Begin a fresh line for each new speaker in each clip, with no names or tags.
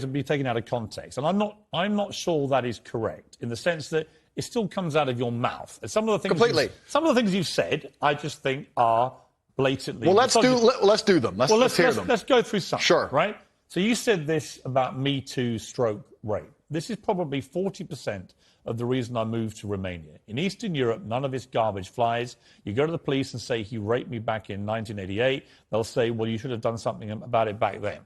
would be taken out of context, and I'm not sure that is correct in the sense that it still comes out of your mouth. And some of the things some of the things you've said, I just think are blatantly.
Well, let's do them. Let's hear them.
Let's go through some.
Sure.
Right. So you said this about Me Too stroke rape. This is probably 40% of the reason I moved to Romania. In Eastern Europe, none of this garbage flies. You go to the police and say he raped me back in 1988. They'll say, well, you should have done something about it back then.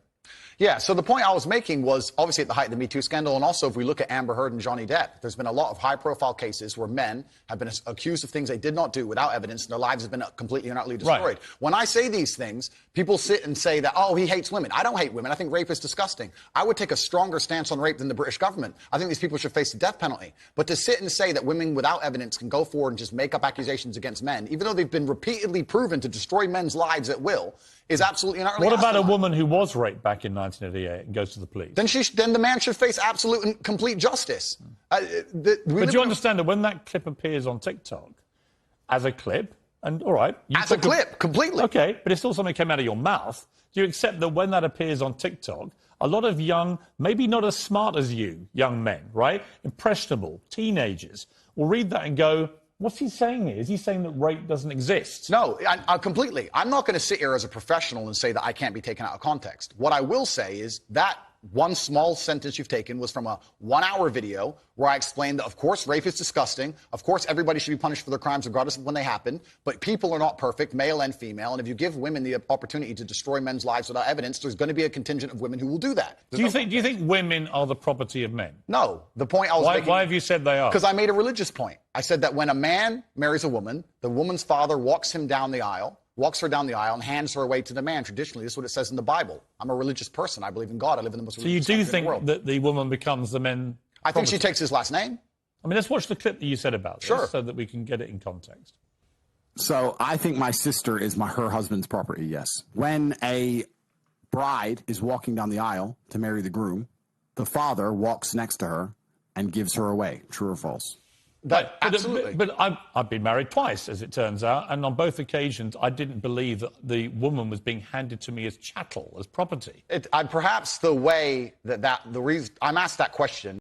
Yeah, so the point I was making was obviously at the height of the Me Too scandal, and also if we look at Amber Heard and Johnny Depp, there's been a lot of high-profile cases where men have been accused of things they did not do without evidence, and their lives have been completely and utterly destroyed. Right. When I say these things, people sit and say that, oh, he hates women. I don't hate women. I think rape is disgusting. I would take a stronger stance on rape than the British government. I think these people should face the death penalty. But to sit and say that women without evidence can go forward and just make up accusations against men, even though they've been repeatedly proven to destroy men's lives at will, is absolutely and utterly
What about a woman who was raped back in 1988 and goes to the police?
Then the man should face absolute and complete justice.
But do you understand that when that clip appears on TikTok, as a clip, and all right...
As a clip, completely.
OK, but it's still something that came out of your mouth. Do you accept that when that appears on TikTok, a lot of young, maybe not as smart as you, young men, right, impressionable, teenagers, will read that and go... What's he saying here? Is he saying that rape doesn't exist?
No, I completely. I'm not going to sit here as a professional and say that I can't be taken out of context. What I will say is that one small sentence you've taken was from a 1-hour video where I explained that, of course, rape is disgusting. Of course, everybody should be punished for their crimes regardless of when they happen. But people are not perfect, male and female. And if you give women the opportunity to destroy men's lives without evidence, there's going to be a contingent of women who will do that.
Do you think women are the property of men?
No. The point I was making...
Why have you said they are?
Because I made a religious point. I said that when a man marries a woman, the woman's father walks her down the aisle, and hands her away to the man. Traditionally, this is what it says in the Bible. I'm a religious person. I believe in God. I live in the most religious country in the world.
So you do think that the woman becomes the men?
I think she takes his last name.
I mean, let's watch the clip that you said about this so that we can get it in context.
So I think my sister is her husband's property, yes. When a bride is walking down the aisle to marry the groom, the father walks next to her and gives her away. True or false?
Absolutely.
But I've been married twice, as it turns out, and on both occasions I didn't believe that the woman was being handed to me as chattel, as property.
Perhaps the way the reason I'm asked that question